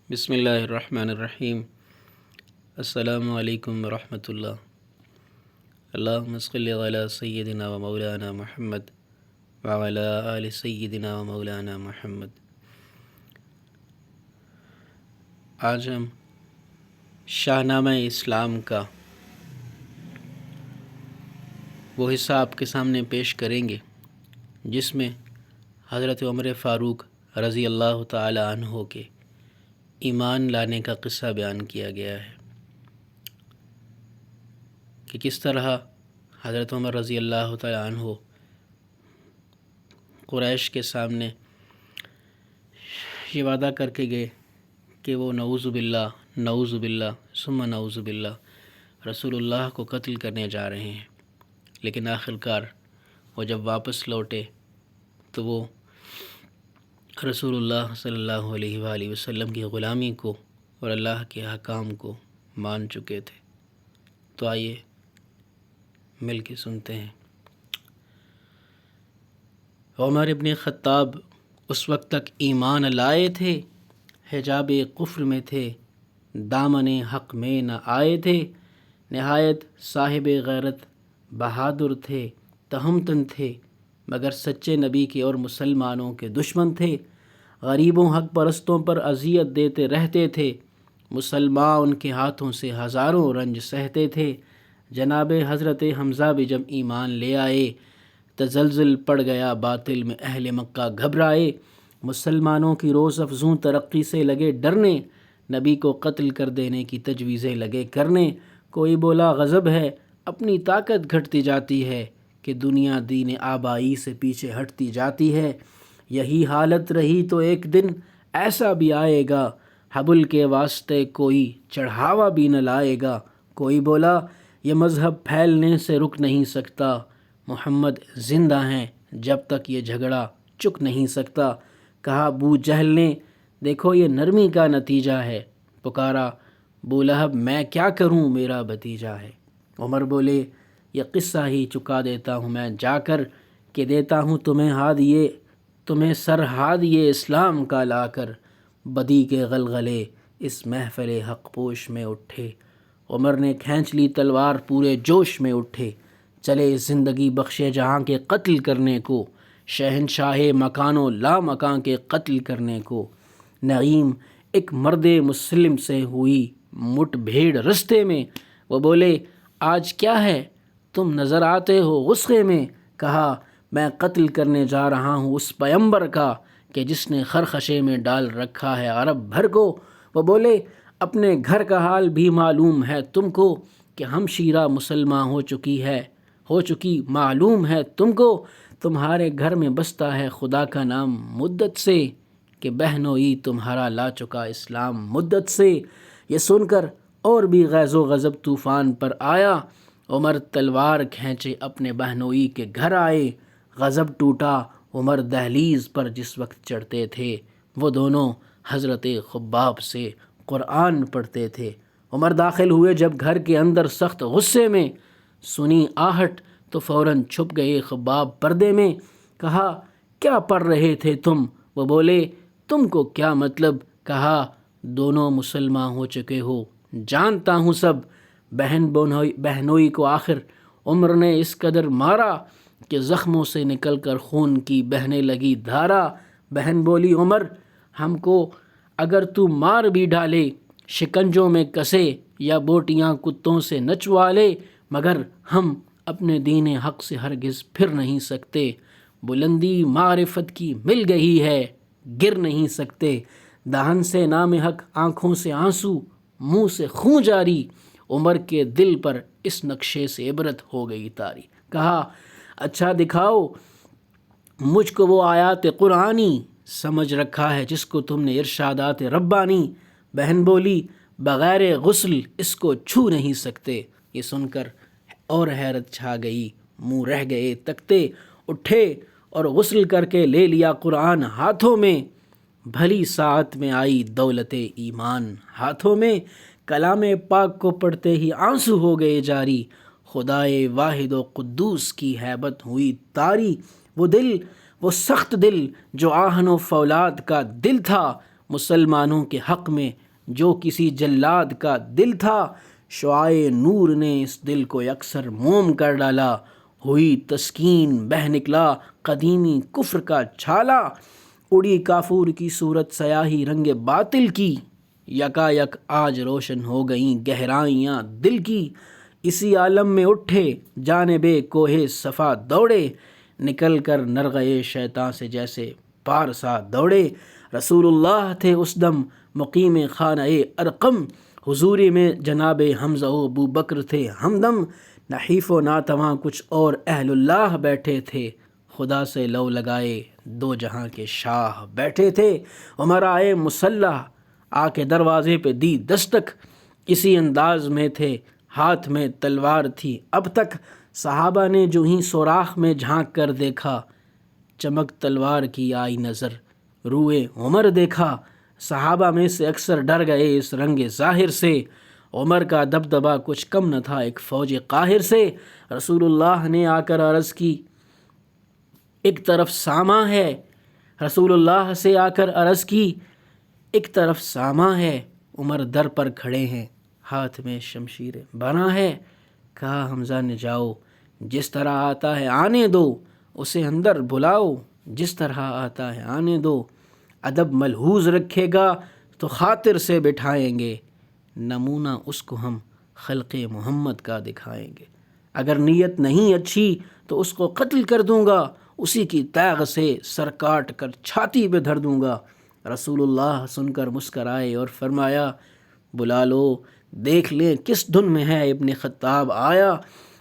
بسم اللہ الرحمن الرحیم۔ السلام علیکم ورحمۃ اللہ۔ اللہم صلی علی سیدنا و مولانا محمد وعلی آل سیدنا و مولانا محمد۔ آج ہم شاہنامہ اسلام کا وہ حصہ آپ کے سامنے پیش کریں گے جس میں حضرت عمر فاروق رضی اللہ تعالی عنہ کے ایمان لانے کا قصہ بیان کیا گیا ہے کہ کس طرح حضرت عمر رضی اللہ تعالی عنہ قریش کے سامنے یہ وعدہ کر کے گئے کہ وہ نعوذ باللہ ثم نعوذ باللہ رسول اللہ کو قتل کرنے جا رہے ہیں، لیکن آخرکار وہ جب واپس لوٹے تو وہ رسول اللہ صلی اللہ علیہ وآلہ وسلم کی غلامی کو اور اللہ کے احکام کو مان چکے تھے۔ تو آئیے مل کے سنتے ہیں۔ عمر ابن خطاب اس وقت تک ایمان لائے تھے، حجاب کفر میں تھے، دامن حق میں نہ آئے تھے، نہایت صاحب غیرت بہادر تھے، تہمتن تھے، مگر سچے نبی کے اور مسلمانوں کے دشمن تھے، غریبوں حق پرستوں پر اذیت دیتے رہتے تھے، مسلمان ان کے ہاتھوں سے ہزاروں رنج سہتے تھے۔ جناب حضرت حمزہ بھی جب ایمان لے آئے، تزلزل پڑ گیا باطل میں، اہل مکہ گھبرائے، مسلمانوں کی روز افزوں ترقی سے لگے ڈرنے، نبی کو قتل کر دینے کی تجویزیں لگے کرنے۔ کوئی بولا غضب ہے، اپنی طاقت گھٹتی جاتی ہے کہ دنیا دین آبائی سے پیچھے ہٹتی جاتی ہے۔ یہی حالت رہی تو ایک دن ایسا بھی آئے گا، حبل کے واسطے کوئی چڑھاوا بھی نہ لائے گا۔ کوئی بولا یہ مذہب پھیلنے سے رک نہیں سکتا، محمد زندہ ہیں جب تک یہ جھگڑا چک نہیں سکتا۔ کہا ابو جہل نے دیکھو یہ نرمی کا نتیجہ ہے، پکارا ابو لہب میں کیا کروں میرا بھتیجا ہے۔ عمر بولے یہ قصہ ہی چکا دیتا ہوں میں جا کر، کہ دیتا ہوں تمہیں سر ہاد یہ اسلام کا لا کر، بدی کے غلغلے اس محفل حق پوش میں اٹھے۔ عمر نے کھینچ لی تلوار پورے جوش میں اٹھے، چلے زندگی بخشے جہاں کے قتل کرنے کو، شہنشاہ مکان و لا مکان کے قتل کرنے کو۔ نعیم ایک مرد مسلم سے ہوئی مٹ بھیڑ رستے میں، وہ بولے آج کیا ہے تم نظر آتے ہو غصے میں۔ کہا میں قتل کرنے جا رہا ہوں اس پیمبر کا کہ جس نے خرخشے میں ڈال رکھا ہے عرب بھر کو۔ وہ بولے اپنے گھر کا حال بھی معلوم ہے تم کو کہ ہمشیرہ مسلمان ہو چکی معلوم ہے تم کو، تمہارے گھر میں بستا ہے خدا کا نام مدت سے، کہ بہنوئی تمہارا لا چکا اسلام مدت سے۔ یہ سن کر اور بھی غیظ و غضب طوفان پر آیا۔ عمر تلوار کھینچے اپنے بہنوئی کے گھر آئے، غضب ٹوٹا۔ عمر دہلیز پر جس وقت چڑھتے تھے وہ دونوں حضرت خباب سے قرآن پڑھتے تھے۔ عمر داخل ہوئے جب گھر کے اندر سخت غصے میں، سنی آہٹ تو فوراً چھپ گئے خباب پردے میں۔ کہا کیا پڑھ رہے تھے تم؟ وہ بولے تم کو کیا مطلب؟ کہا دونوں مسلمان ہو چکے ہو جانتا ہوں سب۔ بہنوئی کو آخر عمر نے اس قدر مارا کہ زخموں سے نکل کر خون کی بہنے لگی دھارا۔ بہن بولی عمر ہم کو اگر تو مار بھی ڈالے، شکنجوں میں کسے یا بوٹیاں کتوں سے نچوا لے، مگر ہم اپنے دین حق سے ہرگز پھر نہیں سکتے۔ بلندی معرفت کی مل گئی ہے گر نہیں سکتے، دہن سے نام حق آنکھوں سے آنسو منہ سے خون جاری۔ عمر کے دل پر اس نقشے سے عبرت ہو گئی طاری۔ کہا اچھا دکھاؤ مجھ کو وہ آیات قرآنی، سمجھ رکھا ہے جس کو تم نے ارشادات ربانی۔ بہن بولی بغیر غسل اس کو چھو نہیں سکتے۔ یہ سن کر اور حیرت چھا گئی، منہ رہ گئے تکتے۔ اٹھے اور غسل کر کے لے لیا قرآن ہاتھوں میں، بھلی ساعت میں آئی دولت ایمان ہاتھوں میں۔ کلام پاک کو پڑھتے ہی آنسو ہو گئے جاری، خدائے واحد و قدوس کی ہیبت ہوئی طاری۔ وہ سخت دل جو آہن و فولاد کا دل تھا، مسلمانوں کے حق میں جو کسی جلاد کا دل تھا، شعاع نور نے اس دل کو یکسر موم کر ڈالا، ہوئی تسکین، بہہ نکلا قدیمی کفر کا چھالا، اڑی کافور کی صورت سیاہی رنگ باطل کی، یکا یک آج روشن ہو گئیں گہرائیاں دل کی، اسی عالم میں اٹھے جانب کوہ صفا دوڑے، نکل کر نرغے شیطاں سے جیسے پارسا دوڑے، رسول اللہ تھے اس دم مقیم خانہ ارقم، حضوری میں جناب حمزہ و ابو بکر تھے ہمدم، نحیف و ناتواں کچھ اور اہل اللہ بیٹھے تھے، خدا سے لو لگائے دو جہاں کے شاہ بیٹھے تھے، عمر آئے مسلح آ کے دروازے پہ دی دستک، اسی انداز میں تھے ہاتھ میں تلوار تھی اب تک، صحابہ نے جو ہی سوراخ میں جھانک کر دیکھا، چمک تلوار کی آئی نظر، روئے عمر دیکھا، صحابہ میں سے اکثر ڈر گئے اس رنگ ظاہر سے، عمر کا دبدبا کچھ کم نہ تھا ایک فوج قاہر سے، رسول اللہ نے آ کر عرض کی ایک طرف ساماں ہے، رسول اللہ سے آ کر عرض کی ایک طرف ساماں ہے، عمر در پر کھڑے ہیں ہاتھ میں شمشیر بنا ہے، کہا حمزہ نے جاؤ جس طرح آتا ہے آنے دو، اسے اندر بلاؤ جس طرح آتا ہے آنے دو، ادب ملحوظ رکھے گا تو خاطر سے بٹھائیں گے، نمونہ اس کو ہم خلق محمد کا دکھائیں گے، اگر نیت نہیں اچھی تو اس کو قتل کر دوں گا، اسی کی تیغ سے سر کاٹ کر چھاتی پہ دھر دوں گا۔ رسول اللہ سن کر مسکرائے اور فرمایا بلا لو دیکھ لیں کس دھن میں ہے ابن خطاب آیا،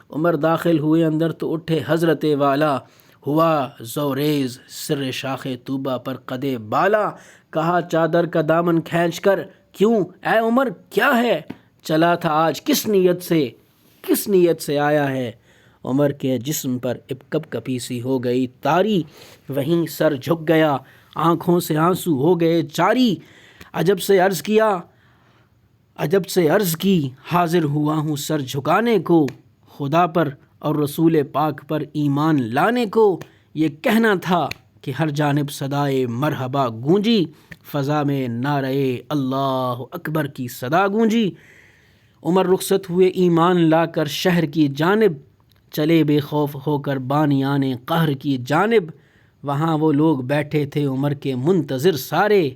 عمر داخل ہوئے اندر تو اٹھے حضرت والا، ہوا زوریز سر شاخ طوبہ پر قدے بالا، کہا چادر کا دامن کھینچ کر کیوں اے عمر کیا ہے، چلا تھا آج کس نیت سے آیا ہے، عمر کے جسم پر کپ کپی سی ہو گئی طاری، وہیں سر جھک گیا آنکھوں سے آنسو ہو گئے جاری، عجب سے عرض کی حاضر ہوا ہوں سر جھکانے کو، خدا پر اور رسول پاک پر ایمان لانے کو، یہ کہنا تھا کہ ہر جانب صدائے مرحبا گونجی، فضا میں نعرہ اللہ اکبر کی صدا گونجی، عمر رخصت ہوئے ایمان لا کر شہر کی جانب، چلے بے خوف ہو کر بانیان قہر کی جانب، وہاں وہ لوگ بیٹھے تھے عمر کے منتظر سارے،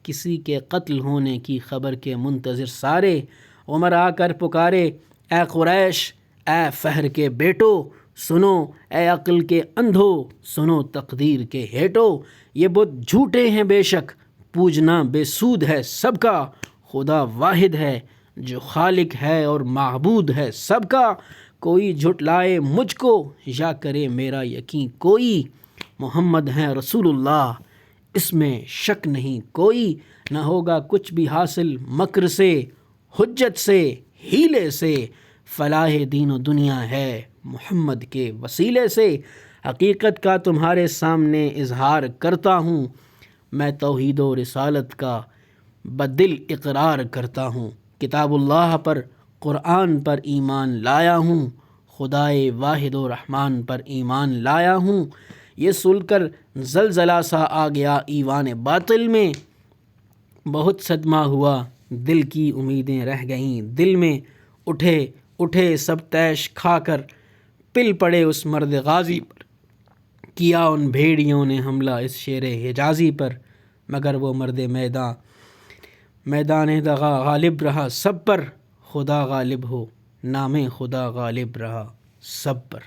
کسی کے قتل ہونے کی خبر کے منتظر سارے، عمر آ کر پکارے اے قریش، اے فہر کے بیٹو، سنو اے عقل کے اندھو، سنو تقدیر کے ہیٹو، یہ بت جھوٹے ہیں بے شک، پوجنا بے سود ہے سب کا، خدا واحد ہے جو خالق ہے اور معبود ہے سب کا، کوئی جھٹلائے مجھ کو یا کرے میرا یقین کوئی، محمد ہیں رسول اللہ اس میں شک نہیں کوئی، نہ ہوگا کچھ بھی حاصل مکر سے، حجت سے، ہیلے سے، فلاح دین و دنیا ہے محمد کے وسیلے سے، حقیقت کا تمہارے سامنے اظہار کرتا ہوں، میں توحید و رسالت کا بدل اقرار کرتا ہوں، کتاب اللہ پر قرآن پر ایمان لایا ہوں، خدائے واحد و رحمان پر ایمان لایا ہوں، یہ سن کر زلزلہ سا آ گیا ایوان باطل میں، بہت صدمہ ہوا دل کی امیدیں رہ گئیں دل میں، اٹھے سب تیش کھا کر پل پڑے اس مرد غازی پر، کیا ان بھیڑیوں نے حملہ اس شیر حجازی پر، مگر وہ مرد میدان دغا غالب رہا سب پر، خدا غالب ہو نام خدا غالب رہا سب پر۔